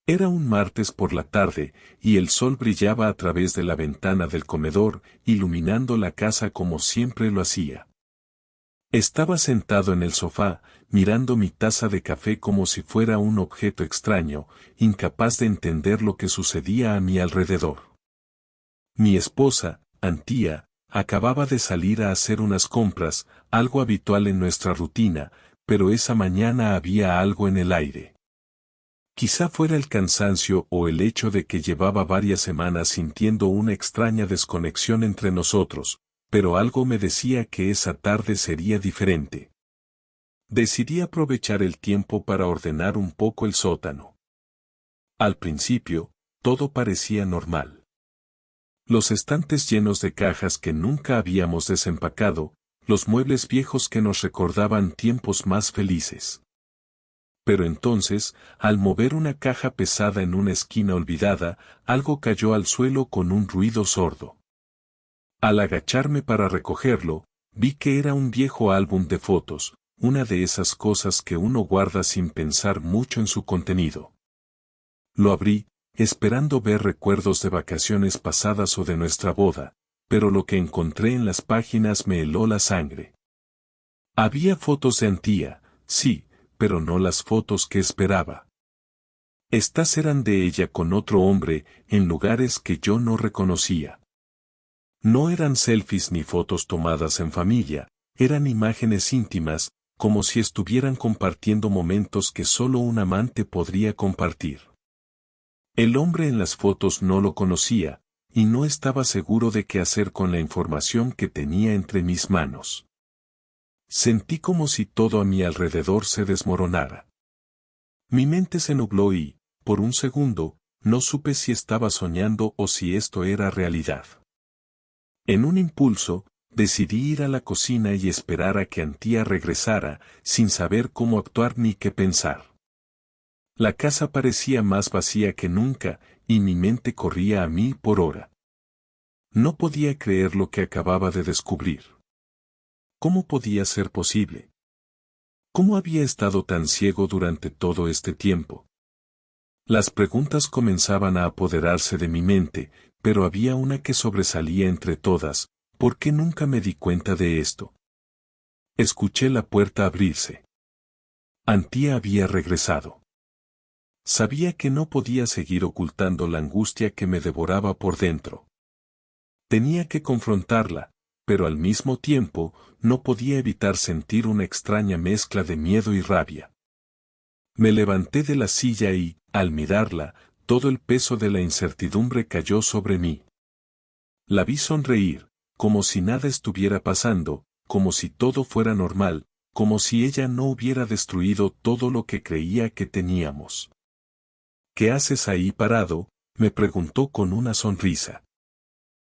Era un martes por la tarde, y el sol brillaba a través de la ventana del comedor, iluminando la casa como siempre lo hacía. Estaba sentado en el sofá, mirando mi taza de café como si fuera un objeto extraño, incapaz de entender lo que sucedía a mi alrededor. Mi esposa, Antía, acababa de salir a hacer unas compras, algo habitual en nuestra rutina, pero esa mañana había algo en el aire. Quizá fuera el cansancio o el hecho de que llevaba varias semanas sintiendo una extraña desconexión entre nosotros, pero algo me decía que esa tarde sería diferente. Decidí aprovechar el tiempo para ordenar un poco el sótano. Al principio, todo parecía normal. Los estantes llenos de cajas que nunca habíamos desempacado, los muebles viejos que nos recordaban tiempos más felices. Pero entonces, al mover una caja pesada en una esquina olvidada, algo cayó al suelo con un ruido sordo. Al agacharme para recogerlo, vi que era un viejo álbum de fotos, una de esas cosas que uno guarda sin pensar mucho en su contenido. Lo abrí, esperando ver recuerdos de vacaciones pasadas o de nuestra boda, pero lo que encontré en las páginas me heló la sangre. Había fotos de Antía, sí, pero no las fotos que esperaba. Estas eran de ella con otro hombre, en lugares que yo no reconocía. No eran selfies ni fotos tomadas en familia, eran imágenes íntimas, como si estuvieran compartiendo momentos que solo un amante podría compartir. El hombre en las fotos no lo conocía, y no estaba seguro de qué hacer con la información que tenía entre mis manos. Sentí como si todo a mi alrededor se desmoronara. Mi mente se nubló y, por un segundo, no supe si estaba soñando o si esto era realidad. En un impulso, decidí ir a la cocina y esperar a que Antía regresara, sin saber cómo actuar ni qué pensar. La casa parecía más vacía que nunca, y mi mente corría a 1000 por hora. No podía creer lo que acababa de descubrir. ¿Cómo podía ser posible? ¿Cómo había estado tan ciego durante todo este tiempo? Las preguntas comenzaban a apoderarse de mi mente, pero había una que sobresalía entre todas. ¿Por qué nunca me di cuenta de esto? Escuché la puerta abrirse. Antía había regresado. Sabía que no podía seguir ocultando la angustia que me devoraba por dentro. Tenía que confrontarla, pero al mismo tiempo, no podía evitar sentir una extraña mezcla de miedo y rabia. Me levanté de la silla y, al mirarla, todo el peso de la incertidumbre cayó sobre mí. La vi sonreír, como si nada estuviera pasando, como si todo fuera normal, como si ella no hubiera destruido todo lo que creía que teníamos. ¿Qué haces ahí parado?, me preguntó con una sonrisa.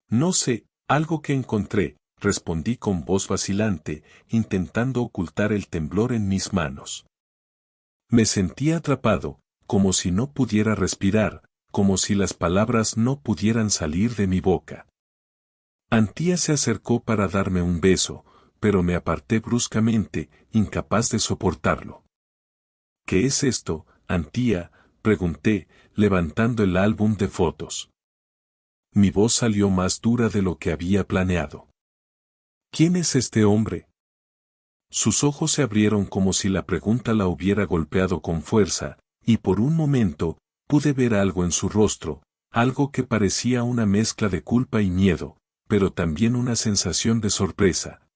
No sé, algo que encontré, respondí con voz vacilante, intentando ocultar el temblor en mis manos. Me sentía atrapado, como si no pudiera respirar, como si las palabras no pudieran salir de mi boca. Antía se acercó para darme un beso, pero me aparté bruscamente, incapaz de soportarlo. ¿Qué es esto, Antía?, pregunté, levantando el álbum de fotos. Mi voz salió más dura de lo que había planeado. ¿Quién es este hombre? Sus ojos se abrieron como si la pregunta la hubiera golpeado con fuerza, y por un momento, pude ver algo en su rostro, algo que parecía una mezcla de culpa y miedo, pero también una sensación de sorpresa.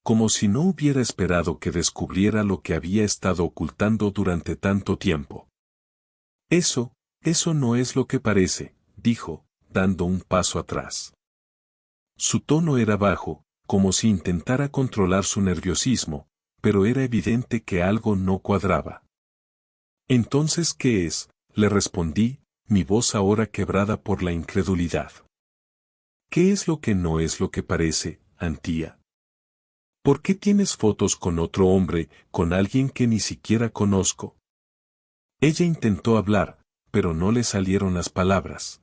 Como si no hubiera esperado que descubriera lo que había estado ocultando durante tanto tiempo. Eso no es lo que parece, dijo, dando un paso atrás. Su tono era bajo, como si intentara controlar su nerviosismo, pero era evidente que algo no cuadraba. Entonces, ¿qué es?, le respondí, mi voz ahora quebrada por la incredulidad. ¿Qué es lo que no es lo que parece, Antía? ¿Por qué tienes fotos con otro hombre, con alguien que ni siquiera conozco? Ella intentó hablar, pero no le salieron las palabras.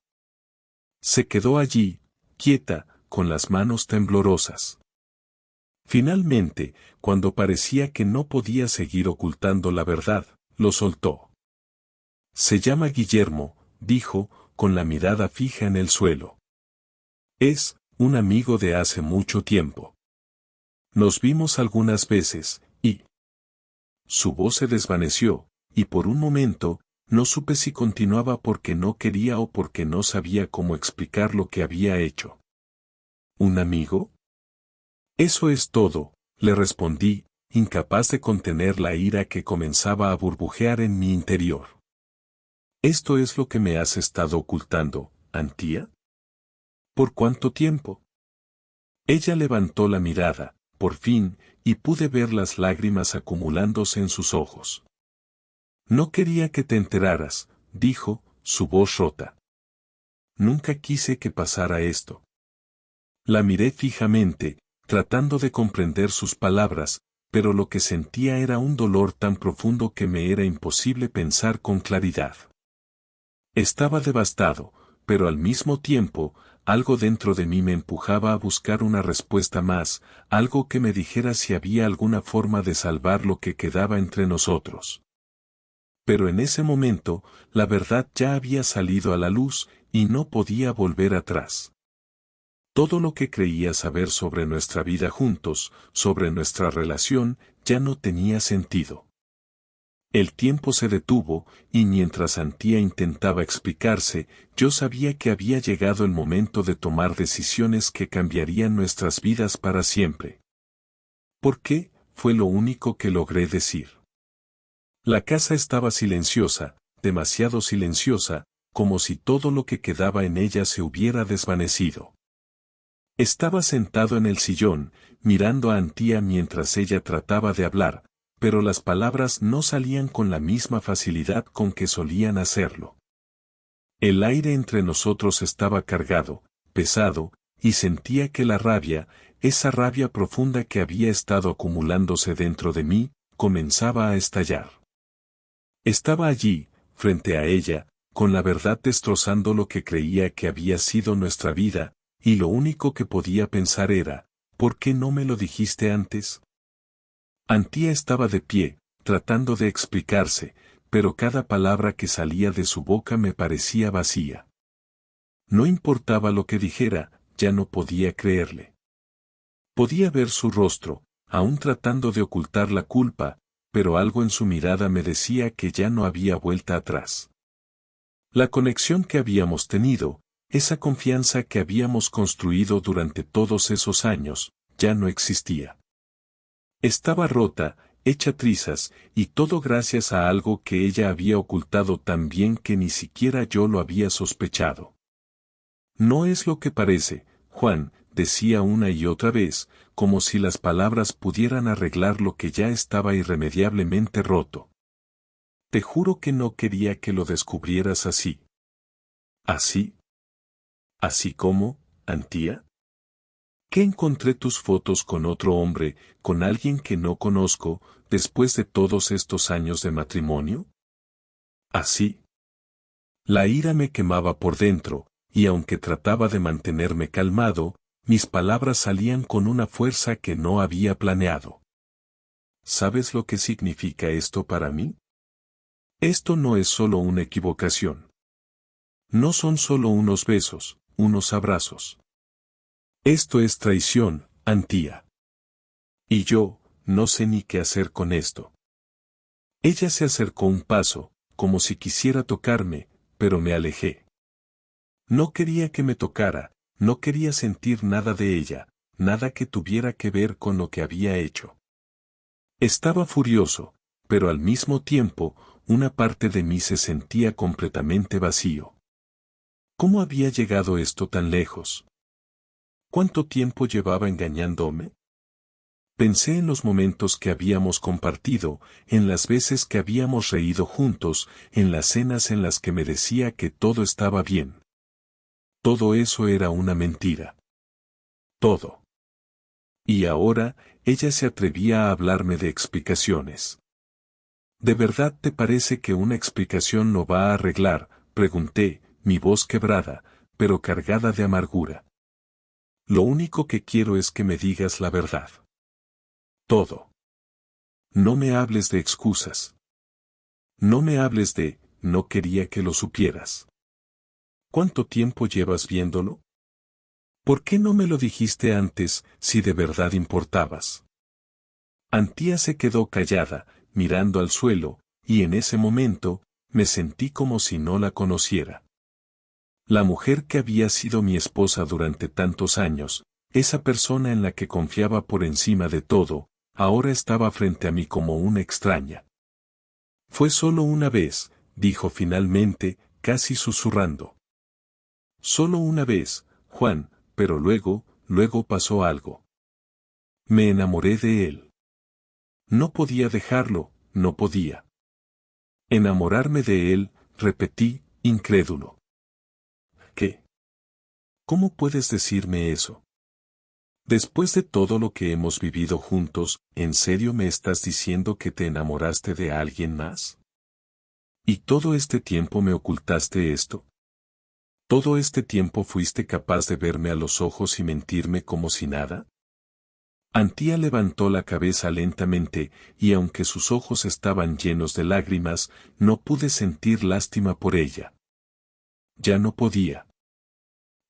Se quedó allí, quieta, con las manos temblorosas. Finalmente, cuando parecía que no podía seguir ocultando la verdad, lo soltó. Se llama Guillermo, dijo, con la mirada fija en el suelo. Es un amigo de hace mucho tiempo. Nos vimos algunas veces, y... Su voz se desvaneció, y por un momento, no supe si continuaba porque no quería o porque no sabía cómo explicar lo que había hecho. ¿Un amigo? Eso es todo, le respondí, incapaz de contener la ira que comenzaba a burbujear en mi interior. ¿Esto es lo que me has estado ocultando, Antía? ¿Por cuánto tiempo? Ella levantó la mirada, por fin, y pude ver las lágrimas acumulándose en sus ojos. No quería que te enteraras, dijo, su voz rota. Nunca quise que pasara esto. La miré fijamente, tratando de comprender sus palabras, pero lo que sentía era un dolor tan profundo que me era imposible pensar con claridad. Estaba devastado, pero al mismo tiempo, algo dentro de mí me empujaba a buscar una respuesta más, algo que me dijera si había alguna forma de salvar lo que quedaba entre nosotros. Pero en ese momento, la verdad ya había salido a la luz, y no podía volver atrás. Todo lo que creía saber sobre nuestra vida juntos, sobre nuestra relación, ya no tenía sentido. El tiempo se detuvo, y mientras Antía intentaba explicarse, yo sabía que había llegado el momento de tomar decisiones que cambiarían nuestras vidas para siempre. ¿Por qué? Fue lo único que logré decir. La casa estaba silenciosa, demasiado silenciosa, como si todo lo que quedaba en ella se hubiera desvanecido. Estaba sentado en el sillón, mirando a Antía mientras ella trataba de hablar, pero las palabras no salían con la misma facilidad con que solían hacerlo. El aire entre nosotros estaba cargado, pesado, y sentía que la rabia, esa rabia profunda que había estado acumulándose dentro de mí, comenzaba a estallar. Estaba allí, frente a ella, con la verdad destrozando lo que creía que había sido nuestra vida, y lo único que podía pensar era, ¿por qué no me lo dijiste antes? Antía estaba de pie, tratando de explicarse, pero cada palabra que salía de su boca me parecía vacía. No importaba lo que dijera, ya no podía creerle. Podía ver su rostro, aún tratando de ocultar la culpa, pero algo en su mirada me decía que ya no había vuelta atrás. La conexión que habíamos tenido, esa confianza que habíamos construido durante todos esos años, ya no existía. Estaba rota, hecha trizas, y todo gracias a algo que ella había ocultado tan bien que ni siquiera yo lo había sospechado. No es lo que parece, Juan, decía una y otra vez, como si las palabras pudieran arreglar lo que ya estaba irremediablemente roto. Te juro que no quería que lo descubrieras así. ¿Así? ¿Así como, Antía? ¿Que encontré tus fotos con otro hombre, con alguien que no conozco, después de todos estos años de matrimonio? ¿Así? La ira me quemaba por dentro, y aunque trataba de mantenerme calmado, mis palabras salían con una fuerza que no había planeado. ¿Sabes lo que significa esto para mí? Esto no es solo una equivocación. No son solo unos besos, unos abrazos. Esto es traición, Antía. Y yo, no sé ni qué hacer con esto. Ella se acercó un paso, como si quisiera tocarme, pero me alejé. No quería que me tocara, no quería sentir nada de ella, nada que tuviera que ver con lo que había hecho. Estaba furioso, pero al mismo tiempo, una parte de mí se sentía completamente vacío. ¿Cómo había llegado esto tan lejos? ¿Cuánto tiempo llevaba engañándome? Pensé en los momentos que habíamos compartido, en las veces que habíamos reído juntos, en las cenas en las que me decía que todo estaba bien. Todo eso era una mentira. Todo. Y ahora, ella se atrevía a hablarme de explicaciones. ¿De verdad te parece que una explicación lo va a arreglar?, pregunté, mi voz quebrada, pero cargada de amargura. Lo único que quiero es que me digas la verdad. Todo. No me hables de excusas. No me hables de, no quería que lo supieras. ¿Cuánto tiempo llevas viéndolo? ¿Por qué no me lo dijiste antes, si de verdad importabas? Antía se quedó callada, mirando al suelo, y en ese momento, me sentí como si no la conociera. La mujer que había sido mi esposa durante tantos años, esa persona en la que confiaba por encima de todo, ahora estaba frente a mí como una extraña. Fue solo una vez, dijo finalmente, casi susurrando. Solo una vez, Juan, pero luego pasó algo. Me enamoré de él. No podía dejarlo, no podía. Enamorarme de él, repetí, incrédulo. ¿Qué? ¿Cómo puedes decirme eso? Después de todo lo que hemos vivido juntos, ¿en serio me estás diciendo que te enamoraste de alguien más? ¿Y todo este tiempo me ocultaste esto? ¿Todo este tiempo fuiste capaz de verme a los ojos y mentirme como si nada? Antía levantó la cabeza lentamente, y aunque sus ojos estaban llenos de lágrimas, no pude sentir lástima por ella. Ya no podía.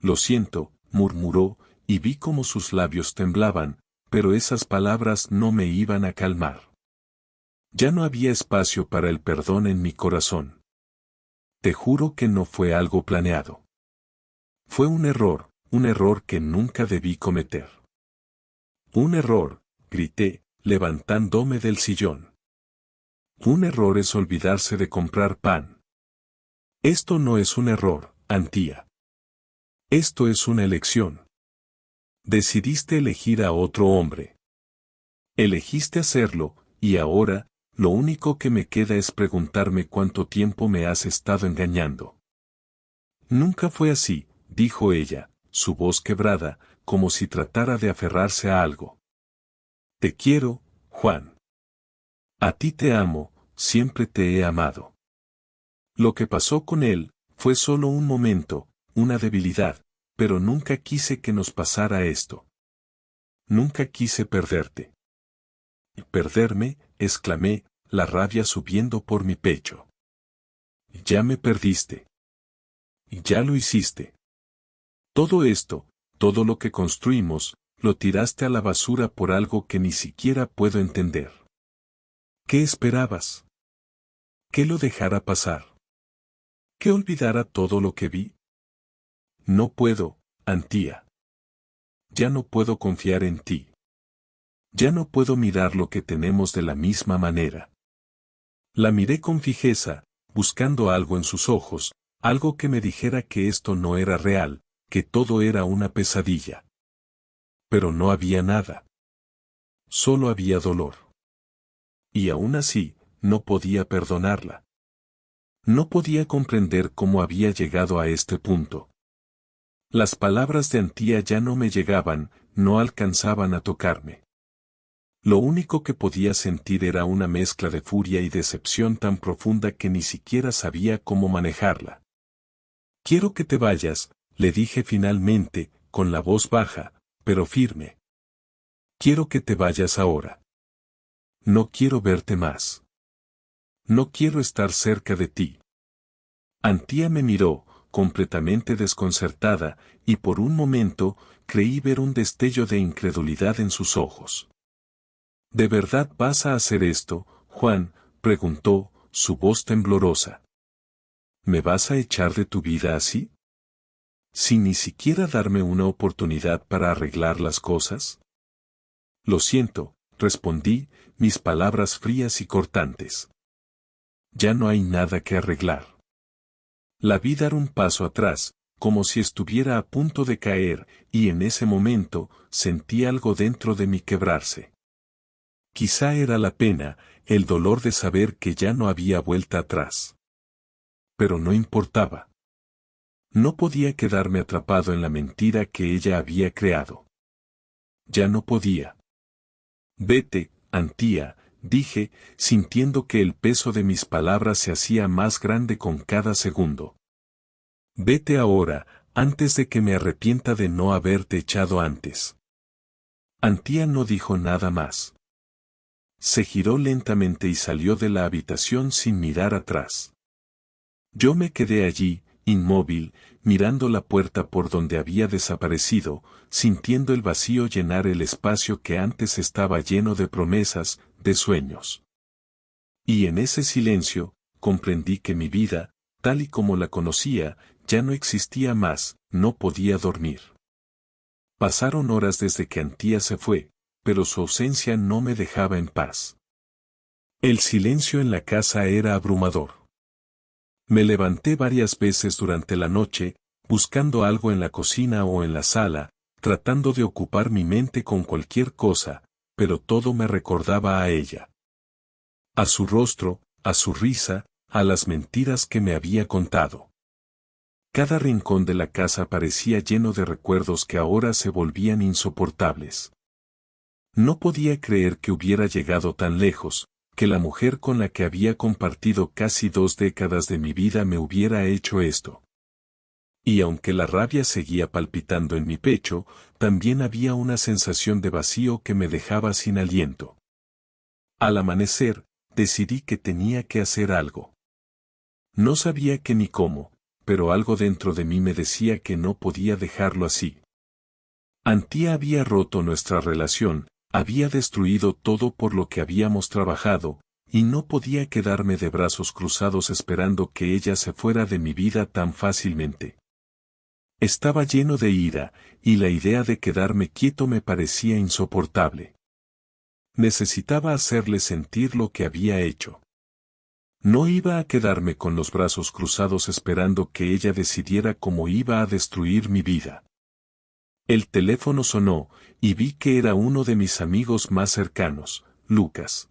Lo siento, murmuró, y vi cómo sus labios temblaban, pero esas palabras no me iban a calmar. Ya no había espacio para el perdón en mi corazón. Te juro que no fue algo planeado. Fue un error que nunca debí cometer. Un error, grité, levantándome del sillón. Un error es olvidarse de comprar pan. Esto no es un error, Antía. Esto es una elección. Decidiste elegir a otro hombre. Elegiste hacerlo, y ahora, lo único que me queda es preguntarme cuánto tiempo me has estado engañando. Nunca fue así, dijo ella, su voz quebrada, como si tratara de aferrarse a algo. Te quiero, Juan. A ti te amo, siempre te he amado. Lo que pasó con él, fue solo un momento, una debilidad, pero nunca quise que nos pasara esto. Nunca quise perderte. Perderme, exclamé, la rabia subiendo por mi pecho. Ya me perdiste. Ya lo hiciste. Todo esto, todo lo que construimos, lo tiraste a la basura por algo que ni siquiera puedo entender. ¿Qué esperabas? ¿Que lo dejara pasar? ¿Que olvidara todo lo que vi? No puedo, Antía. Ya no puedo confiar en ti. Ya no puedo mirar lo que tenemos de la misma manera. La miré con fijeza, buscando algo en sus ojos, algo que me dijera que esto no era real, que todo era una pesadilla. Pero no había nada. Solo había dolor. Y aún así, no podía perdonarla. No podía comprender cómo había llegado a este punto. Las palabras de Antía ya no me llegaban, no alcanzaban a tocarme. Lo único que podía sentir era una mezcla de furia y decepción tan profunda que ni siquiera sabía cómo manejarla. Quiero que te vayas, le dije finalmente, con la voz baja, pero firme. Quiero que te vayas ahora. No quiero verte más. No quiero estar cerca de ti. Antía me miró, completamente desconcertada, y por un momento, creí ver un destello de incredulidad en sus ojos. ¿De verdad vas a hacer esto, Juan?, preguntó, su voz temblorosa. ¿Me vas a echar de tu vida así? ¿Sin ni siquiera darme una oportunidad para arreglar las cosas? Lo siento, respondí, mis palabras frías y cortantes. Ya no hay nada que arreglar. La vi dar un paso atrás, como si estuviera a punto de caer, y en ese momento, sentí algo dentro de mí quebrarse. Quizá era la pena, el dolor de saber que ya no había vuelta atrás. Pero no importaba. No podía quedarme atrapado en la mentira que ella había creado. Ya no podía. Vete, Antía, dije, sintiendo que el peso de mis palabras se hacía más grande con cada segundo. Vete ahora, antes de que me arrepienta de no haberte echado antes. Antía no dijo nada más. Se giró lentamente y salió de la habitación sin mirar atrás. Yo me quedé allí, inmóvil, mirando la puerta por donde había desaparecido, sintiendo el vacío llenar el espacio que antes estaba lleno de promesas, de sueños. Y en ese silencio, comprendí que mi vida, tal y como la conocía, ya no existía más, no podía dormir. Pasaron horas desde que Antía se fue, pero su ausencia no me dejaba en paz. El silencio en la casa era abrumador. Me levanté varias veces durante la noche, buscando algo en la cocina o en la sala, tratando de ocupar mi mente con cualquier cosa, pero todo me recordaba a ella. A su rostro, a su risa, a las mentiras que me había contado. Cada rincón de la casa parecía lleno de recuerdos que ahora se volvían insoportables. No podía creer que hubiera llegado tan lejos, que la mujer con la que había compartido casi 2 décadas de mi vida me hubiera hecho esto. Y aunque la rabia seguía palpitando en mi pecho, también había una sensación de vacío que me dejaba sin aliento. Al amanecer, decidí que tenía que hacer algo. No sabía qué ni cómo, pero algo dentro de mí me decía que no podía dejarlo así. Antía había roto nuestra relación, había destruido todo por lo que habíamos trabajado, y no podía quedarme de brazos cruzados esperando que ella se fuera de mi vida tan fácilmente. Estaba lleno de ira, y la idea de quedarme quieto me parecía insoportable. Necesitaba hacerle sentir lo que había hecho. No iba a quedarme con los brazos cruzados esperando que ella decidiera cómo iba a destruir mi vida. El teléfono sonó, y vi que era uno de mis amigos más cercanos, Lucas.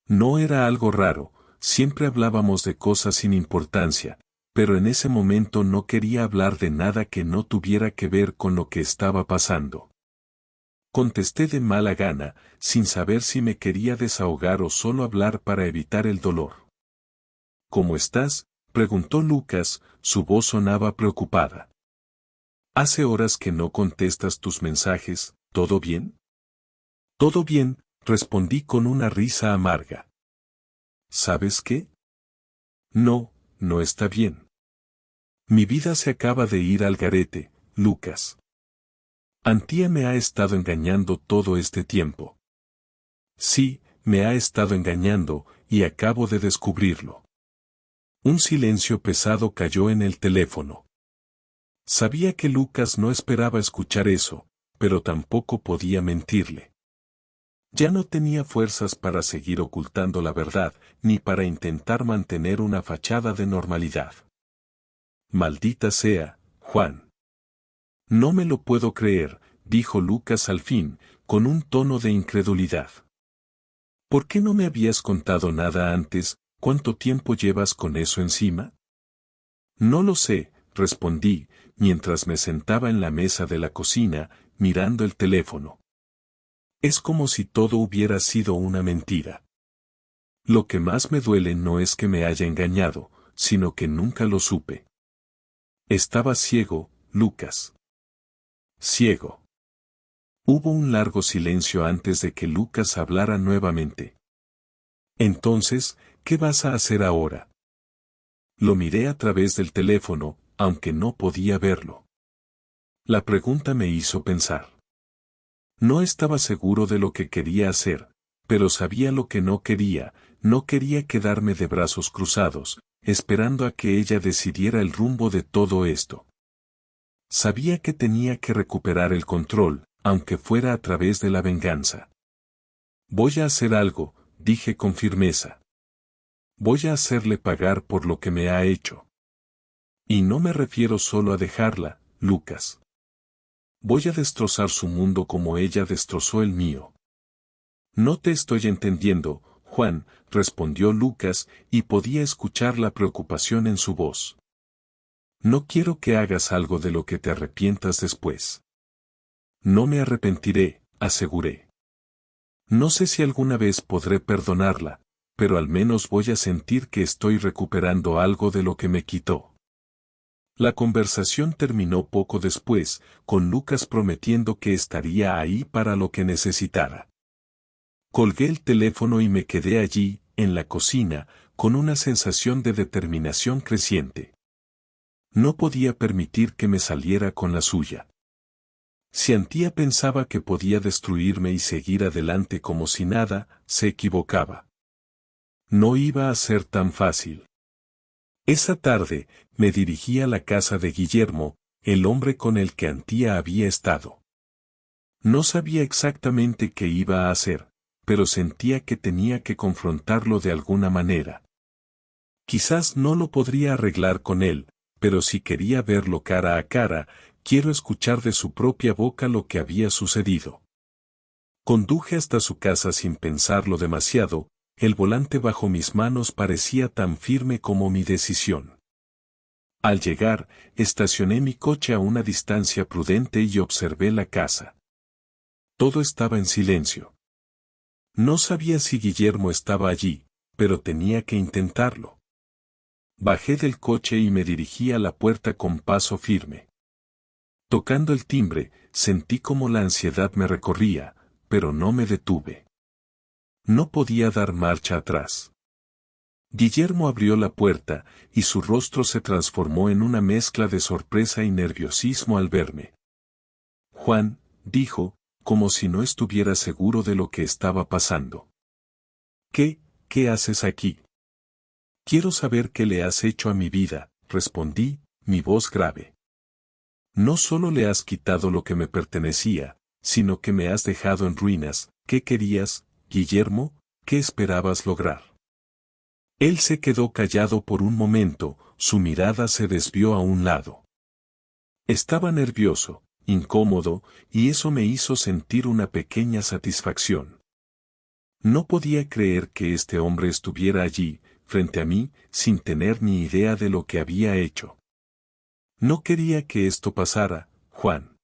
No era algo raro, siempre hablábamos de cosas sin importancia, pero en ese momento no quería hablar de nada que no tuviera que ver con lo que estaba pasando. Contesté de mala gana, sin saber si me quería desahogar o solo hablar para evitar el dolor. ¿Cómo estás?, preguntó Lucas, su voz sonaba preocupada. Hace horas que no contestas tus mensajes, ¿todo bien? Todo bien, respondí con una risa amarga. ¿Sabes qué? No, no está bien. Mi vida se acaba de ir al garete, Lucas. Antía me ha estado engañando todo este tiempo. Sí, me ha estado engañando, y acabo de descubrirlo. Un silencio pesado cayó en el teléfono. Sabía que Lucas no esperaba escuchar eso, pero tampoco podía mentirle. Ya no tenía fuerzas para seguir ocultando la verdad, ni para intentar mantener una fachada de normalidad. Maldita sea, Juan. No me lo puedo creer, dijo Lucas al fin, con un tono de incredulidad. ¿Por qué no me habías contado nada antes? ¿Cuánto tiempo llevas con eso encima? No lo sé, respondí, mientras me sentaba en la mesa de la cocina, mirando el teléfono. Es como si todo hubiera sido una mentira. Lo que más me duele no es que me haya engañado, sino que nunca lo supe. Estaba ciego, Lucas. Ciego. Hubo un largo silencio antes de que Lucas hablara nuevamente. Entonces, ¿qué vas a hacer ahora? Lo miré a través del teléfono, aunque no podía verlo. La pregunta me hizo pensar. No estaba seguro de lo que quería hacer, pero sabía lo que no quería quedarme de brazos cruzados, esperando a que ella decidiera el rumbo de todo esto. Sabía que tenía que recuperar el control, aunque fuera a través de la venganza. Voy a hacer algo, dije con firmeza. Voy a hacerle pagar por lo que me ha hecho. Y no me refiero solo a dejarla, Lucas. Voy a destrozar su mundo como ella destrozó el mío. No te estoy entendiendo, Juan, respondió Lucas, y podía escuchar la preocupación en su voz. No quiero que hagas algo de lo que te arrepientas después. No me arrepentiré, aseguré. No sé si alguna vez podré perdonarla, pero al menos voy a sentir que estoy recuperando algo de lo que me quitó. La conversación terminó poco después, con Lucas prometiendo que estaría ahí para lo que necesitara. Colgué el teléfono y me quedé allí, en la cocina, con una sensación de determinación creciente. No podía permitir que me saliera con la suya. Si Antía pensaba que podía destruirme y seguir adelante como si nada, se equivocaba. No iba a ser tan fácil. Esa tarde, me dirigí a la casa de Guillermo, el hombre con el que Antía había estado. No sabía exactamente qué iba a hacer, pero sentía que tenía que confrontarlo de alguna manera. Quizás no lo podría arreglar con él, pero si quería verlo cara a cara, quiero escuchar de su propia boca lo que había sucedido. Conduje hasta su casa sin pensarlo demasiado, el volante bajo mis manos parecía tan firme como mi decisión. Al llegar, estacioné mi coche a una distancia prudente y observé la casa. Todo estaba en silencio. No sabía si Guillermo estaba allí, pero tenía que intentarlo. Bajé del coche y me dirigí a la puerta con paso firme. Tocando el timbre, sentí como la ansiedad me recorría, pero no me detuve. No podía dar marcha atrás. Guillermo abrió la puerta, y su rostro se transformó en una mezcla de sorpresa y nerviosismo al verme. Juan, dijo, como si no estuviera seguro de lo que estaba pasando. ¿Qué haces aquí? Quiero saber qué le has hecho a mi vida, respondí, mi voz grave. No solo le has quitado lo que me pertenecía, sino que me has dejado en ruinas. ¿Qué querías, Guillermo? ¿Qué esperabas lograr? Él se quedó callado por un momento, su mirada se desvió a un lado. Estaba nervioso, incómodo, y eso me hizo sentir una pequeña satisfacción. No podía creer que este hombre estuviera allí, frente a mí, sin tener ni idea de lo que había hecho. No quería que esto pasara, Juan.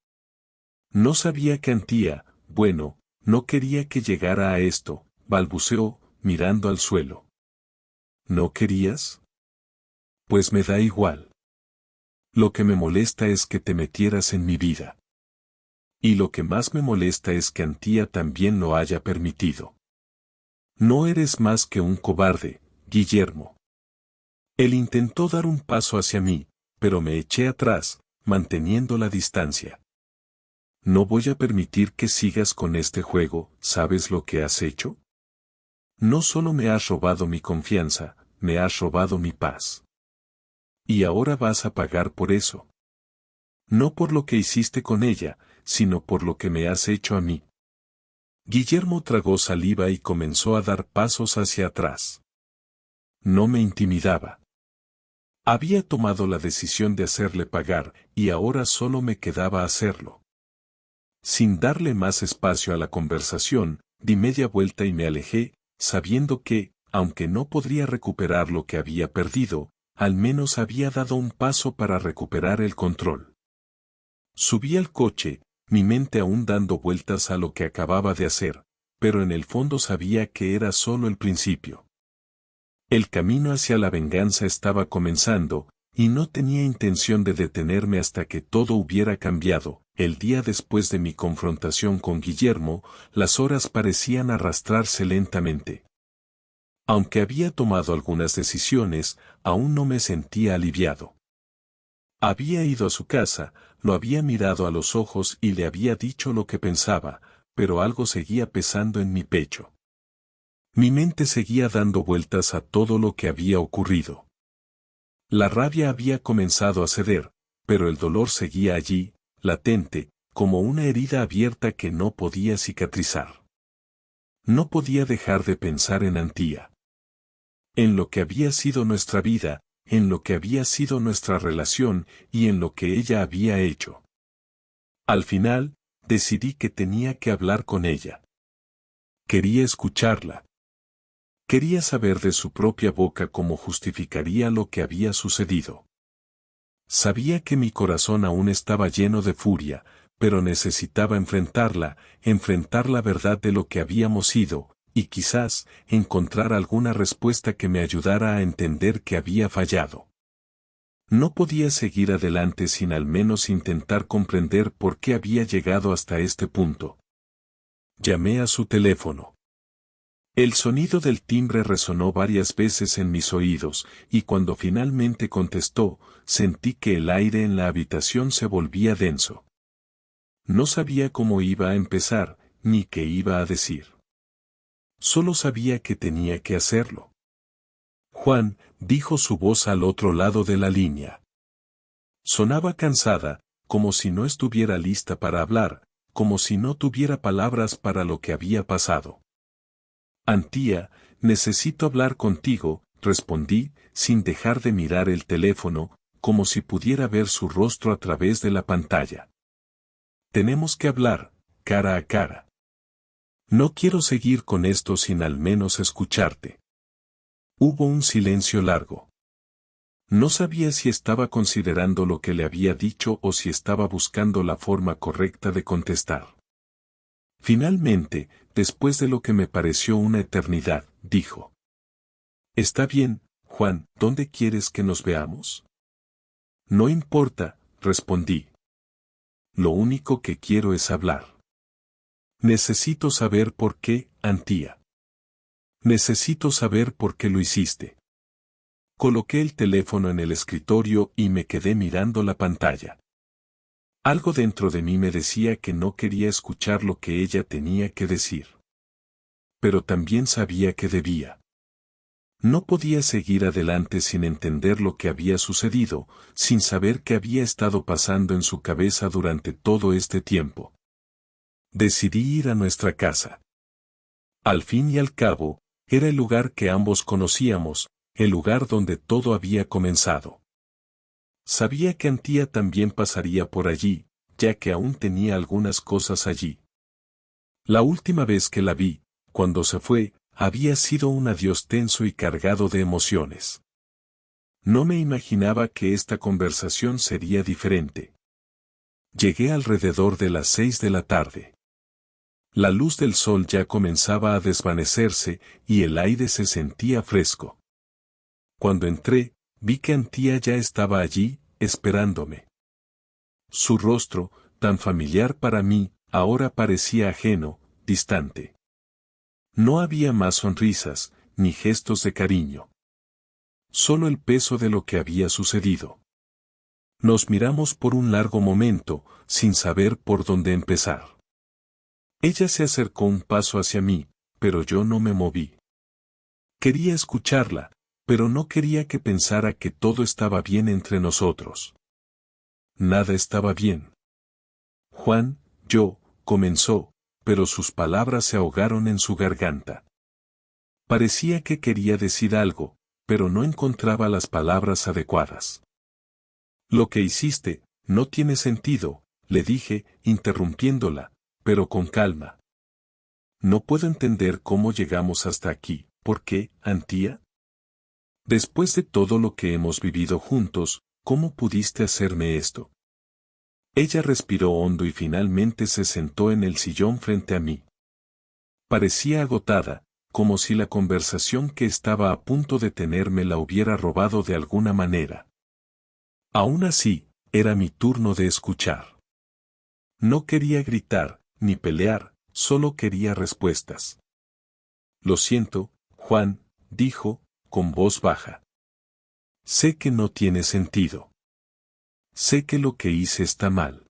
No sabía que Antía, bueno, no quería que llegara a esto, balbuceó, mirando al suelo. ¿No querías? Pues me da igual. Lo que me molesta es que te metieras en mi vida. Y lo que más me molesta es que Antía también lo haya permitido. No eres más que un cobarde, Guillermo. Él intentó dar un paso hacia mí, pero me eché atrás, manteniendo la distancia. No voy a permitir que sigas con este juego. ¿Sabes lo que has hecho? No solo me has robado mi confianza, me has robado mi paz. Y ahora vas a pagar por eso. No por lo que hiciste con ella, sino por lo que me has hecho a mí. Guillermo tragó saliva y comenzó a dar pasos hacia atrás. No me intimidaba. Había tomado la decisión de hacerle pagar, y ahora solo me quedaba hacerlo. Sin darle más espacio a la conversación, di media vuelta y me alejé, sabiendo que, aunque no podría recuperar lo que había perdido, al menos había dado un paso para recuperar el control. Subí al coche, mi mente aún dando vueltas a lo que acababa de hacer, pero en el fondo sabía que era solo el principio. El camino hacia la venganza estaba comenzando, y no tenía intención de detenerme hasta que todo hubiera cambiado. El día después de mi confrontación con Guillermo, las horas parecían arrastrarse lentamente. Aunque había tomado algunas decisiones, aún no me sentía aliviado. Había ido a su casa, lo había mirado a los ojos y le había dicho lo que pensaba, pero algo seguía pesando en mi pecho. Mi mente seguía dando vueltas a todo lo que había ocurrido. La rabia había comenzado a ceder, pero el dolor seguía allí, latente, como una herida abierta que no podía cicatrizar. No podía dejar de pensar en Antía. En lo que había sido nuestra vida, en lo que había sido nuestra relación y en lo que ella había hecho. Al final, decidí que tenía que hablar con ella. Quería escucharla. Quería saber de su propia boca cómo justificaría lo que había sucedido. Sabía que mi corazón aún estaba lleno de furia, pero necesitaba enfrentar la verdad de lo que habíamos sido, y quizás encontrar alguna respuesta que me ayudara a entender que había fallado. No podía seguir adelante sin al menos intentar comprender por qué había llegado hasta este punto. Llamé a su teléfono. El sonido del timbre resonó varias veces en mis oídos, y cuando finalmente contestó, sentí que el aire en la habitación se volvía denso. No sabía cómo iba a empezar, ni qué iba a decir. Solo sabía que tenía que hacerlo. Juan, dijo su voz al otro lado de la línea. Sonaba cansada, como si no estuviera lista para hablar, como si no tuviera palabras para lo que había pasado. Antía, necesito hablar contigo, respondí, sin dejar de mirar el teléfono, como si pudiera ver su rostro a través de la pantalla. Tenemos que hablar, cara a cara. No quiero seguir con esto sin al menos escucharte. Hubo un silencio largo. No sabía si estaba considerando lo que le había dicho o si estaba buscando la forma correcta de contestar. Finalmente, después de lo que me pareció una eternidad, dijo. Está bien, Juan, ¿dónde quieres que nos veamos? No importa, respondí. Lo único que quiero es hablar. Necesito saber por qué, Antía. Necesito saber por qué lo hiciste. Coloqué el teléfono en el escritorio y me quedé mirando la pantalla. Algo dentro de mí me decía que no quería escuchar lo que ella tenía que decir. Pero también sabía que debía. No podía seguir adelante sin entender lo que había sucedido, sin saber qué había estado pasando en su cabeza durante todo este tiempo. Decidí ir a nuestra casa. Al fin y al cabo, era el lugar que ambos conocíamos, el lugar donde todo había comenzado. Sabía que Antía también pasaría por allí, ya que aún tenía algunas cosas allí. La última vez que la vi, cuando se fue, había sido un adiós tenso y cargado de emociones. No me imaginaba que esta conversación sería diferente. Llegué alrededor de las 6 de la tarde. La luz del sol ya comenzaba a desvanecerse y el aire se sentía fresco. Cuando entré, vi que Antía ya estaba allí, esperándome. Su rostro, tan familiar para mí, ahora parecía ajeno, distante. No había más sonrisas, ni gestos de cariño. Solo el peso de lo que había sucedido. Nos miramos por un largo momento, sin saber por dónde empezar. Ella se acercó un paso hacia mí, pero yo no me moví. Quería escucharla, pero no quería que pensara que todo estaba bien entre nosotros. Nada estaba bien. Juan, comenzó, pero sus palabras se ahogaron en su garganta. Parecía que quería decir algo, pero no encontraba las palabras adecuadas. Lo que hiciste, no tiene sentido, le dije, interrumpiéndola, pero con calma. No puedo entender cómo llegamos hasta aquí. ¿Por qué, Antía? Después de todo lo que hemos vivido juntos, ¿cómo pudiste hacerme esto? Ella respiró hondo y finalmente se sentó en el sillón frente a mí. Parecía agotada, como si la conversación que estaba a punto de tener me la hubiera robado de alguna manera. Aún así, era mi turno de escuchar. No quería gritar, ni pelear, solo quería respuestas. Lo siento, Juan, dijo, con voz baja. Sé que no tiene sentido. Sé que lo que hice está mal.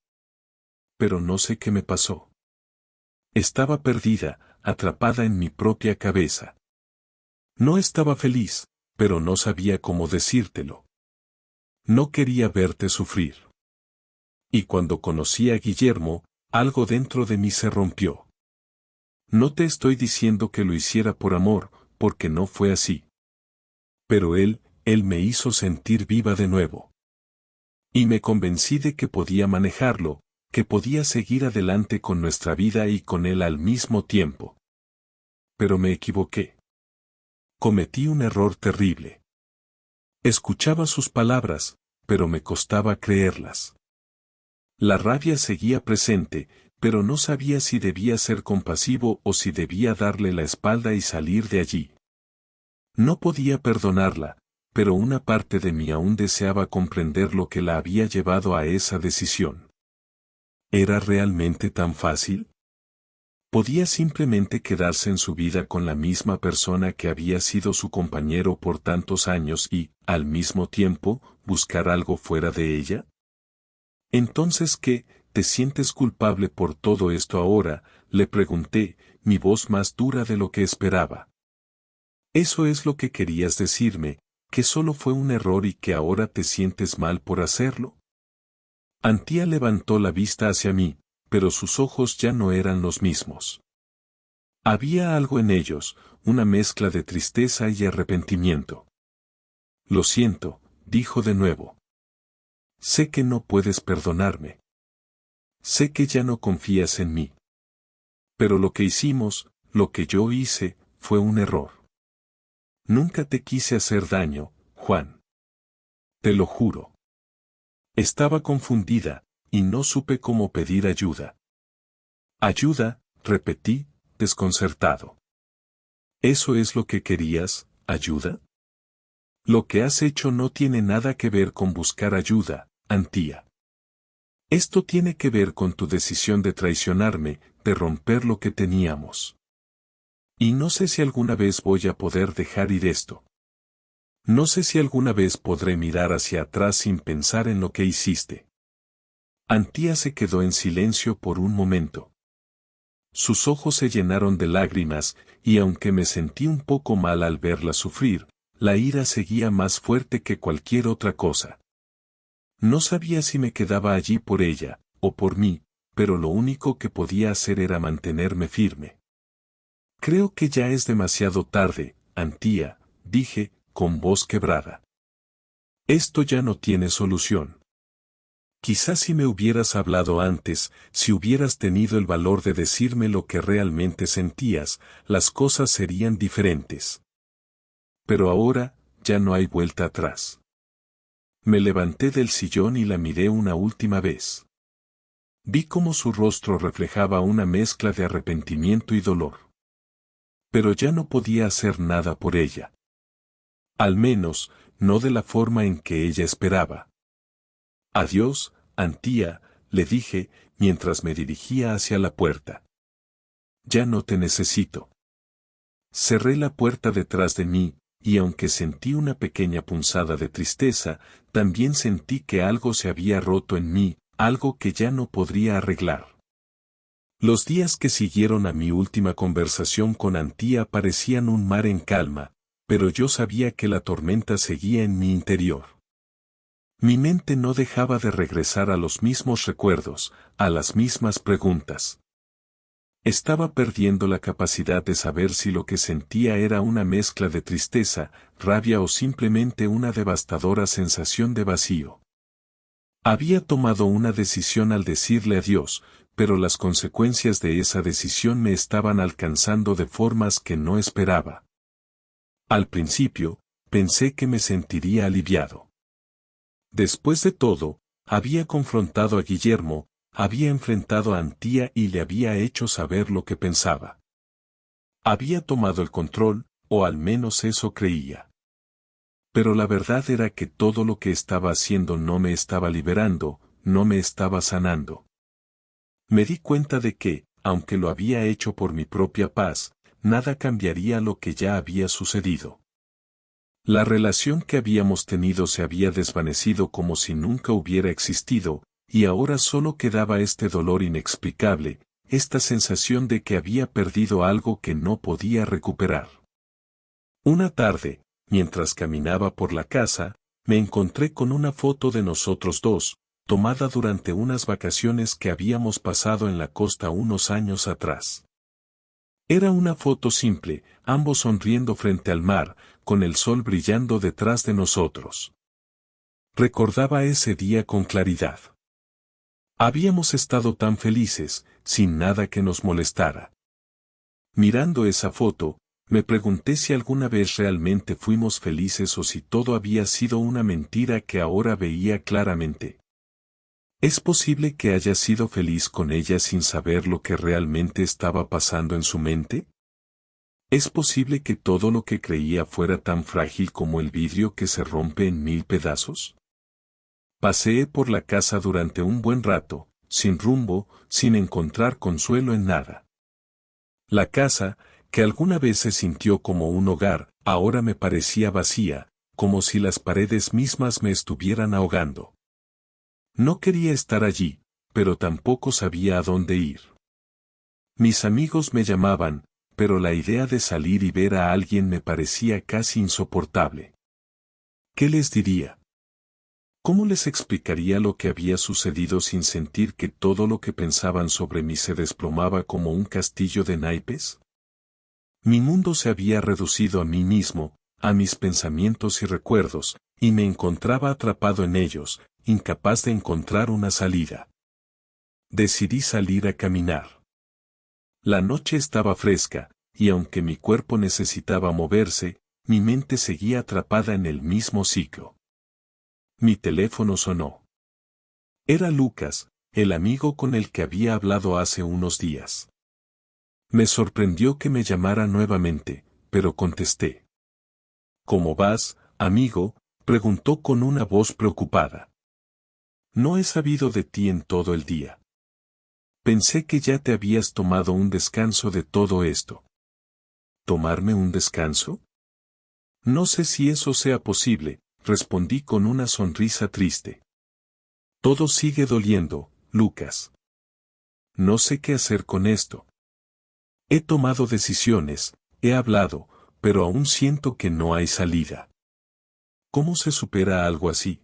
Pero no sé qué me pasó. Estaba perdida, atrapada en mi propia cabeza. No estaba feliz, pero no sabía cómo decírtelo. No quería verte sufrir. Y cuando conocí a Guillermo, algo dentro de mí se rompió. No te estoy diciendo que lo hiciera por amor, porque no fue así. Pero él me hizo sentir viva de nuevo. Y me convencí de que podía manejarlo, que podía seguir adelante con nuestra vida y con él al mismo tiempo. Pero me equivoqué. Cometí un error terrible. Escuchaba sus palabras, pero me costaba creerlas. La rabia seguía presente, pero no sabía si debía ser compasivo o si debía darle la espalda y salir de allí. No podía perdonarla, pero una parte de mí aún deseaba comprender lo que la había llevado a esa decisión. ¿Era realmente tan fácil? Podía simplemente quedarse en su vida con la misma persona que había sido su compañero por tantos años y, al mismo tiempo, buscar algo fuera de ella. Entonces, ¿qué? ¿Te sientes culpable por todo esto ahora?, le pregunté, mi voz más dura de lo que esperaba. ¿Eso es lo que querías decirme, que solo fue un error y que ahora te sientes mal por hacerlo? Antía levantó la vista hacia mí, pero sus ojos ya no eran los mismos. Había algo en ellos, una mezcla de tristeza y arrepentimiento. Lo siento, dijo de nuevo. Sé que no puedes perdonarme. Sé que ya no confías en mí. Pero lo que hicimos, lo que yo hice, fue un error. Nunca te quise hacer daño, Juan. Te lo juro. Estaba confundida, y no supe cómo pedir ayuda. Ayuda, repetí, desconcertado. ¿Eso es lo que querías, ayuda? Lo que has hecho no tiene nada que ver con buscar ayuda, Antía. Esto tiene que ver con tu decisión de traicionarme, de romper lo que teníamos. Y no sé si alguna vez voy a poder dejar ir esto. No sé si alguna vez podré mirar hacia atrás sin pensar en lo que hiciste. Antía se quedó en silencio por un momento. Sus ojos se llenaron de lágrimas, y aunque me sentí un poco mal al verla sufrir, la ira seguía más fuerte que cualquier otra cosa. No sabía si me quedaba allí por ella, o por mí, pero lo único que podía hacer era mantenerme firme. Creo que ya es demasiado tarde, Antía, dije, con voz quebrada. Esto ya no tiene solución. Quizás si me hubieras hablado antes, si hubieras tenido el valor de decirme lo que realmente sentías, las cosas serían diferentes. Pero ahora, ya no hay vuelta atrás. Me levanté del sillón y la miré una última vez. Vi cómo su rostro reflejaba una mezcla de arrepentimiento y dolor. Pero ya no podía hacer nada por ella. Al menos, no de la forma en que ella esperaba. Adiós, Antía, le dije, mientras me dirigía hacia la puerta. Ya no te necesito. Cerré la puerta detrás de mí, y aunque sentí una pequeña punzada de tristeza, también sentí que algo se había roto en mí, algo que ya no podría arreglar. Los días que siguieron a mi última conversación con Antía parecían un mar en calma, pero yo sabía que la tormenta seguía en mi interior. Mi mente no dejaba de regresar a los mismos recuerdos, a las mismas preguntas. Estaba perdiendo la capacidad de saber si lo que sentía era una mezcla de tristeza, rabia o simplemente una devastadora sensación de vacío. Había tomado una decisión al decirle adiós, pero las consecuencias de esa decisión me estaban alcanzando de formas que no esperaba. Al principio, pensé que me sentiría aliviado. Después de todo, había confrontado a Guillermo, había enfrentado a Antía y le había hecho saber lo que pensaba. Había tomado el control, o al menos eso creía. Pero la verdad era que todo lo que estaba haciendo no me estaba liberando, no me estaba sanando. Me di cuenta de que, aunque lo había hecho por mi propia paz, nada cambiaría lo que ya había sucedido. La relación que habíamos tenido se había desvanecido como si nunca hubiera existido, y ahora solo quedaba este dolor inexplicable, esta sensación de que había perdido algo que no podía recuperar. Una tarde, mientras caminaba por la casa, me encontré con una foto de nosotros dos, tomada durante unas vacaciones que habíamos pasado en la costa unos años atrás. Era una foto simple, ambos sonriendo frente al mar, con el sol brillando detrás de nosotros. Recordaba ese día con claridad. Habíamos estado tan felices, sin nada que nos molestara. Mirando esa foto, me pregunté si alguna vez realmente fuimos felices o si todo había sido una mentira que ahora veía claramente. ¿Es posible que haya sido feliz con ella sin saber lo que realmente estaba pasando en su mente? ¿Es posible que todo lo que creía fuera tan frágil como el vidrio que se rompe en 1000 pedazos? Paseé por la casa durante un buen rato, sin rumbo, sin encontrar consuelo en nada. La casa, que alguna vez se sintió como un hogar, ahora me parecía vacía, como si las paredes mismas me estuvieran ahogando. No quería estar allí, pero tampoco sabía a dónde ir. Mis amigos me llamaban, pero la idea de salir y ver a alguien me parecía casi insoportable. ¿Qué les diría? ¿Cómo les explicaría lo que había sucedido sin sentir que todo lo que pensaban sobre mí se desplomaba como un castillo de naipes? Mi mundo se había reducido a mí mismo, a mis pensamientos y recuerdos, y me encontraba atrapado en ellos, incapaz de encontrar una salida. Decidí salir a caminar. La noche estaba fresca, y aunque mi cuerpo necesitaba moverse, mi mente seguía atrapada en el mismo ciclo. Mi teléfono sonó. Era Lucas, el amigo con el que había hablado hace unos días. Me sorprendió que me llamara nuevamente, pero contesté. ¿Cómo vas, amigo?, preguntó con una voz preocupada. No he sabido de ti en todo el día. Pensé que ya te habías tomado un descanso de todo esto. ¿Tomarme un descanso? No sé si eso sea posible, respondí con una sonrisa triste. Todo sigue doliendo, Lucas. No sé qué hacer con esto. He tomado decisiones, he hablado, pero aún siento que no hay salida. ¿Cómo se supera algo así?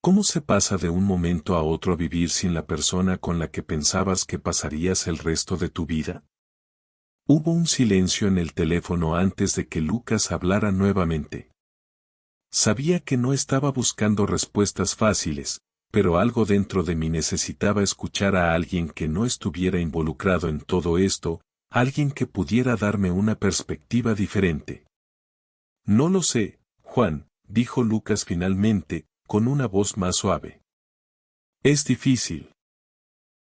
¿Cómo se pasa de un momento a otro a vivir sin la persona con la que pensabas que pasarías el resto de tu vida? Hubo un silencio en el teléfono antes de que Lucas hablara nuevamente. Sabía que no estaba buscando respuestas fáciles, pero algo dentro de mí necesitaba escuchar a alguien que no estuviera involucrado en todo esto, alguien que pudiera darme una perspectiva diferente. No lo sé, Juan, dijo Lucas finalmente, con una voz más suave. Es difícil.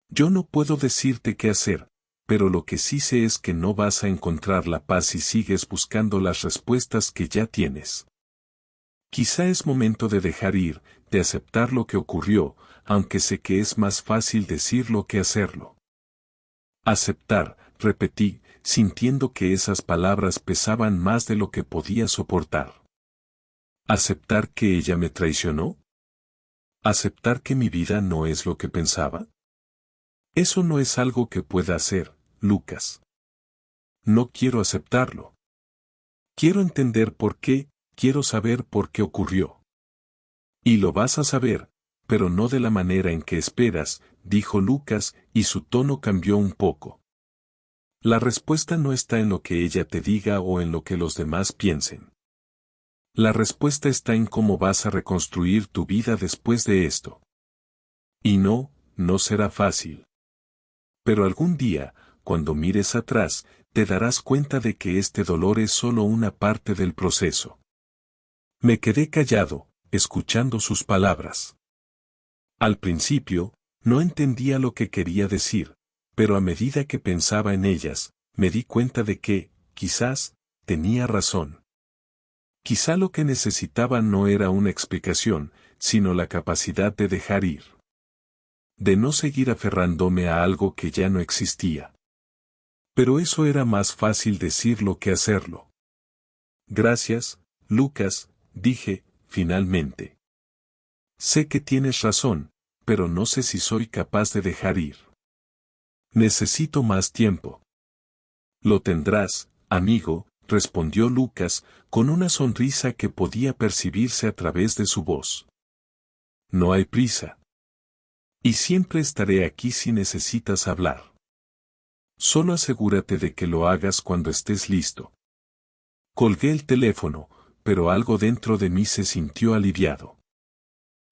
Yo no puedo decirte qué hacer, pero lo que sí sé es que no vas a encontrar la paz si sigues buscando las respuestas que ya tienes. Quizá es momento de dejar ir, de aceptar lo que ocurrió, aunque sé que es más fácil decirlo que hacerlo. Aceptar, repetí, sintiendo que esas palabras pesaban más de lo que podía soportar. ¿Aceptar que ella me traicionó? ¿Aceptar que mi vida no es lo que pensaba? Eso no es algo que pueda hacer, Lucas. No quiero aceptarlo. Quiero entender por qué, quiero saber por qué ocurrió. Y lo vas a saber, pero no de la manera en que esperas, dijo Lucas, y su tono cambió un poco. La respuesta no está en lo que ella te diga o en lo que los demás piensen. La respuesta está en cómo vas a reconstruir tu vida después de esto. Y no, no será fácil. Pero algún día, cuando mires atrás, te darás cuenta de que este dolor es solo una parte del proceso. Me quedé callado, escuchando sus palabras. Al principio, no entendía lo que quería decir, pero a medida que pensaba en ellas, me di cuenta de que, quizás, tenía razón. Quizá lo que necesitaba no era una explicación, sino la capacidad de dejar ir. De no seguir aferrándome a algo que ya no existía. Pero eso era más fácil decirlo que hacerlo. Gracias, Lucas, dije, finalmente. Sé que tienes razón, pero no sé si soy capaz de dejar ir. Necesito más tiempo. Lo tendrás, amigo, respondió Lucas, con una sonrisa que podía percibirse a través de su voz. No hay prisa. Y siempre estaré aquí si necesitas hablar. Solo asegúrate de que lo hagas cuando estés listo. Colgué el teléfono, pero algo dentro de mí se sintió aliviado.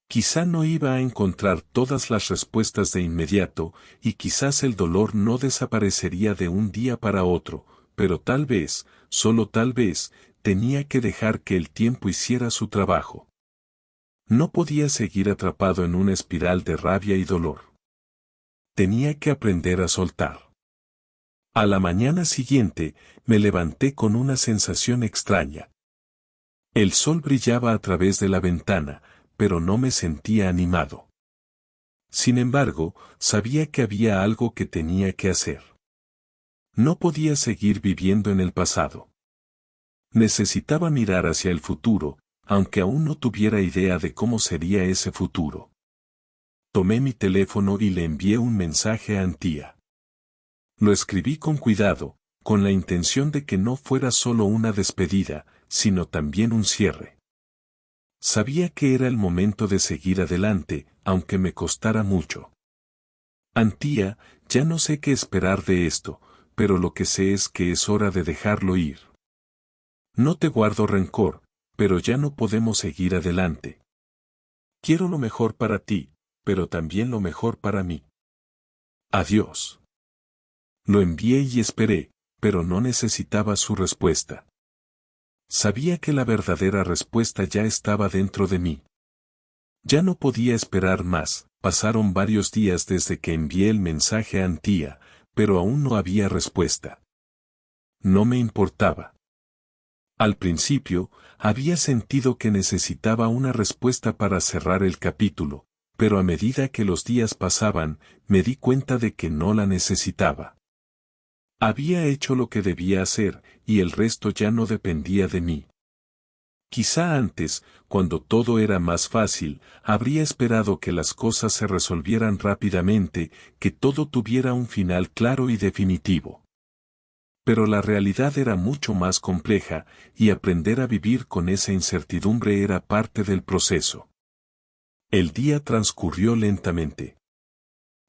Quizá no iba a encontrar todas las respuestas de inmediato, y quizás el dolor no desaparecería de un día para otro, pero tal vez, solo tal vez, tenía que dejar que el tiempo hiciera su trabajo. No podía seguir atrapado en una espiral de rabia y dolor. Tenía que aprender a soltar. A la mañana siguiente, me levanté con una sensación extraña. El sol brillaba a través de la ventana, pero no me sentía animado. Sin embargo, sabía que había algo que tenía que hacer. No podía seguir viviendo en el pasado. Necesitaba mirar hacia el futuro, aunque aún no tuviera idea de cómo sería ese futuro. Tomé mi teléfono y le envié un mensaje a Antía. Lo escribí con cuidado, con la intención de que no fuera solo una despedida, sino también un cierre. Sabía que era el momento de seguir adelante, aunque me costara mucho. Antía, ya no sé qué esperar de esto, pero lo que sé es que es hora de dejarlo ir. No te guardo rencor, pero ya no podemos seguir adelante. Quiero lo mejor para ti, pero también lo mejor para mí. Adiós. Lo envié y esperé, pero no necesitaba su respuesta. Sabía que la verdadera respuesta ya estaba dentro de mí. Ya no podía esperar más. Pasaron varios días desde que envié el mensaje a Antía, pero aún no había respuesta. No me importaba. Al principio, había sentido que necesitaba una respuesta para cerrar el capítulo, pero a medida que los días pasaban, me di cuenta de que no la necesitaba. Había hecho lo que debía hacer, y el resto ya no dependía de mí. Quizá antes, cuando todo era más fácil, habría esperado que las cosas se resolvieran rápidamente, que todo tuviera un final claro y definitivo. Pero la realidad era mucho más compleja, y aprender a vivir con esa incertidumbre era parte del proceso. El día transcurrió lentamente.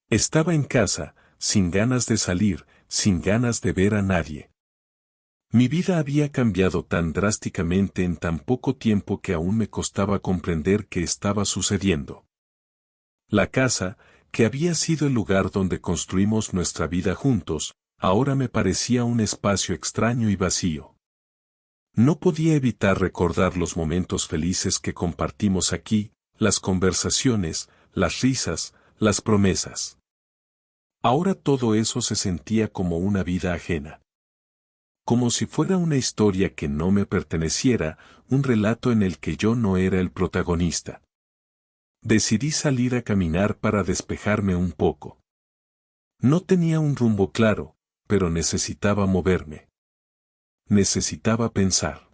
Estaba en casa, sin ganas de salir, sin ganas de ver a nadie. Mi vida había cambiado tan drásticamente en tan poco tiempo que aún me costaba comprender qué estaba sucediendo. La casa, que había sido el lugar donde construimos nuestra vida juntos, ahora me parecía un espacio extraño y vacío. No podía evitar recordar los momentos felices que compartimos aquí, las conversaciones, las risas, las promesas. Ahora todo eso se sentía como una vida ajena. Como si fuera una historia que no me perteneciera, un relato en el que yo no era el protagonista. Decidí salir a caminar para despejarme un poco. No tenía un rumbo claro, pero necesitaba moverme. Necesitaba pensar.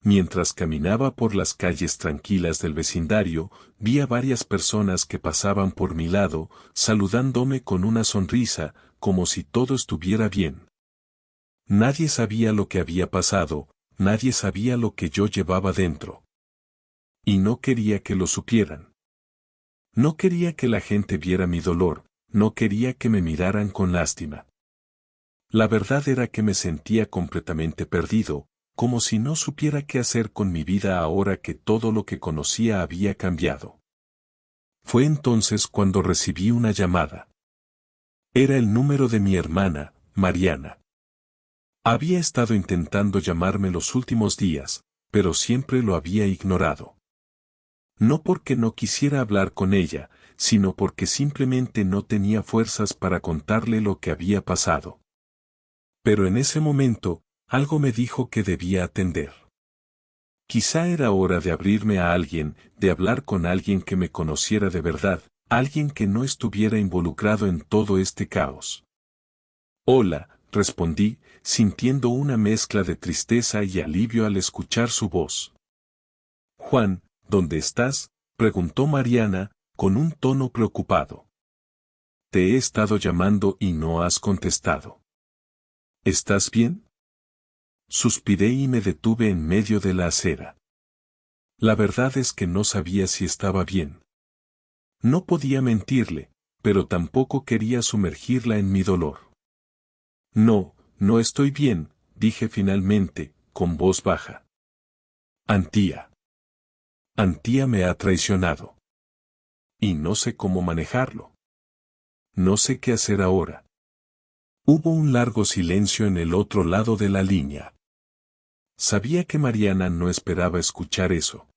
Mientras caminaba por las calles tranquilas del vecindario, vi a varias personas que pasaban por mi lado, saludándome con una sonrisa, como si todo estuviera bien. Nadie sabía lo que había pasado, nadie sabía lo que yo llevaba dentro. Y no quería que lo supieran. No quería que la gente viera mi dolor, no quería que me miraran con lástima. La verdad era que me sentía completamente perdido, como si no supiera qué hacer con mi vida ahora que todo lo que conocía había cambiado. Fue entonces cuando recibí una llamada. Era el número de mi hermana, Mariana. Había estado intentando llamarme los últimos días, pero siempre lo había ignorado. No porque no quisiera hablar con ella, sino porque simplemente no tenía fuerzas para contarle lo que había pasado. Pero en ese momento, algo me dijo que debía atender. Quizá era hora de abrirme a alguien, de hablar con alguien que me conociera de verdad, alguien que no estuviera involucrado en todo este caos. Hola, respondí, sintiendo una mezcla de tristeza y alivio al escuchar su voz. Juan, ¿dónde estás?, preguntó Mariana, con un tono preocupado. Te he estado llamando y no has contestado. ¿Estás bien? Suspiré y me detuve en medio de la acera. La verdad es que no sabía si estaba bien. No podía mentirle, pero tampoco quería sumergirla en mi dolor. No, no estoy bien, dije finalmente, con voz baja. Antía. Antía me ha traicionado. Y no sé cómo manejarlo. No sé qué hacer ahora. Hubo un largo silencio en el otro lado de la línea. Sabía que Mariana no esperaba escuchar eso.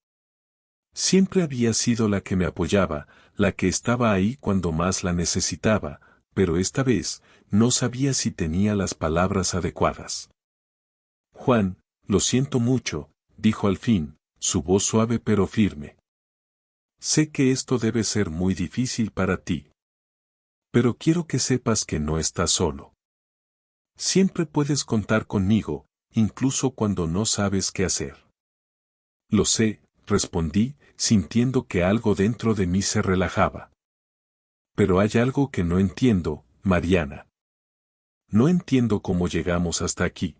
Siempre había sido la que me apoyaba, la que estaba ahí cuando más la necesitaba, pero esta vez, no sabía si tenía las palabras adecuadas. Juan, lo siento mucho, dijo al fin, su voz suave pero firme. Sé que esto debe ser muy difícil para ti. Pero quiero que sepas que no estás solo. Siempre puedes contar conmigo, incluso cuando no sabes qué hacer. Lo sé, respondí, sintiendo que algo dentro de mí se relajaba. Pero hay algo que no entiendo, Mariana. No entiendo cómo llegamos hasta aquí.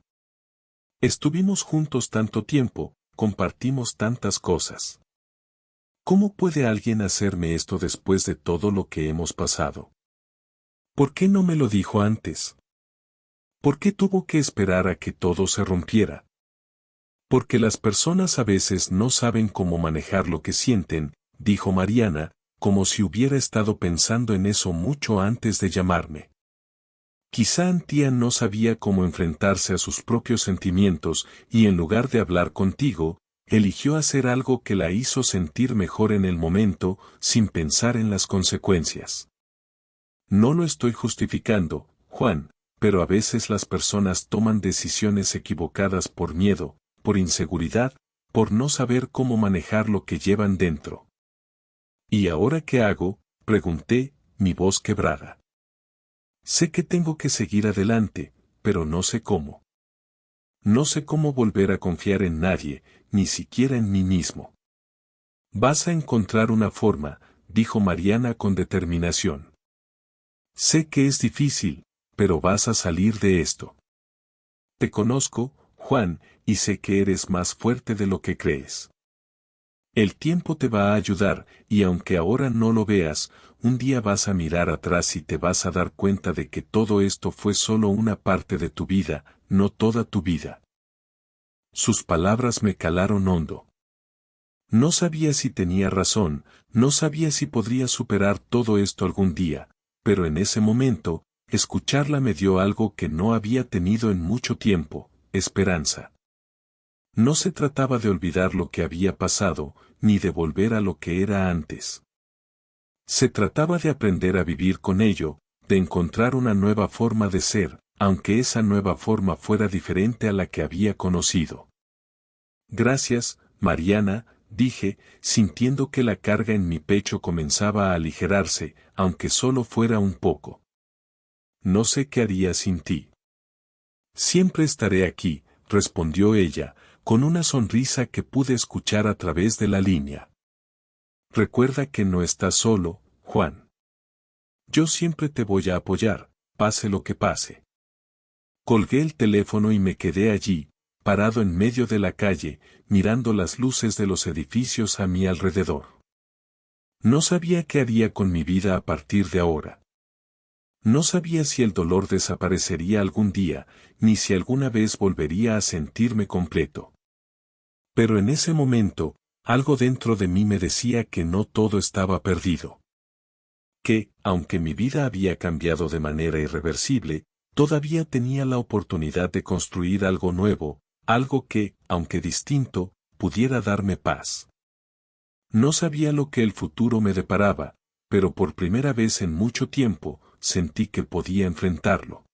Estuvimos juntos tanto tiempo, compartimos tantas cosas. ¿Cómo puede alguien hacerme esto después de todo lo que hemos pasado? ¿Por qué no me lo dijo antes? ¿Por qué tuvo que esperar a que todo se rompiera? Porque las personas a veces no saben cómo manejar lo que sienten, dijo Mariana, como si hubiera estado pensando en eso mucho antes de llamarme. Quizá Antía no sabía cómo enfrentarse a sus propios sentimientos y en lugar de hablar contigo, eligió hacer algo que la hizo sentir mejor en el momento, sin pensar en las consecuencias. No lo estoy justificando, Juan, pero a veces las personas toman decisiones equivocadas por miedo, por inseguridad, por no saber cómo manejar lo que llevan dentro. ¿Y ahora qué hago?, pregunté, mi voz quebrada. Sé que tengo que seguir adelante, pero no sé cómo. No sé cómo volver a confiar en nadie, ni siquiera en mí mismo. Vas a encontrar una forma, dijo Mariana con determinación. Sé que es difícil, pero vas a salir de esto. Te conozco, Juan, y sé que eres más fuerte de lo que crees. El tiempo te va a ayudar, y aunque ahora no lo veas, un día vas a mirar atrás y te vas a dar cuenta de que todo esto fue solo una parte de tu vida, no toda tu vida. Sus palabras me calaron hondo. No sabía si tenía razón, no sabía si podría superar todo esto algún día, pero en ese momento, escucharla me dio algo que no había tenido en mucho tiempo, esperanza. No se trataba de olvidar lo que había pasado, ni de volver a lo que era antes. Se trataba de aprender a vivir con ello, de encontrar una nueva forma de ser, aunque esa nueva forma fuera diferente a la que había conocido. Gracias, Mariana, dije, sintiendo que la carga en mi pecho comenzaba a aligerarse, aunque solo fuera un poco. No sé qué haría sin ti. Siempre estaré aquí, respondió ella, con una sonrisa que pude escuchar a través de la línea. Recuerda que no estás solo, Juan. Yo siempre te voy a apoyar, pase lo que pase. Colgué el teléfono y me quedé allí, parado en medio de la calle, mirando las luces de los edificios a mi alrededor. No sabía qué haría con mi vida a partir de ahora. No sabía si el dolor desaparecería algún día, ni si alguna vez volvería a sentirme completo. Pero en ese momento, algo dentro de mí me decía que no todo estaba perdido. Que, aunque mi vida había cambiado de manera irreversible, todavía tenía la oportunidad de construir algo nuevo, algo que, aunque distinto, pudiera darme paz. No sabía lo que el futuro me deparaba, pero por primera vez en mucho tiempo, sentí que podía enfrentarlo.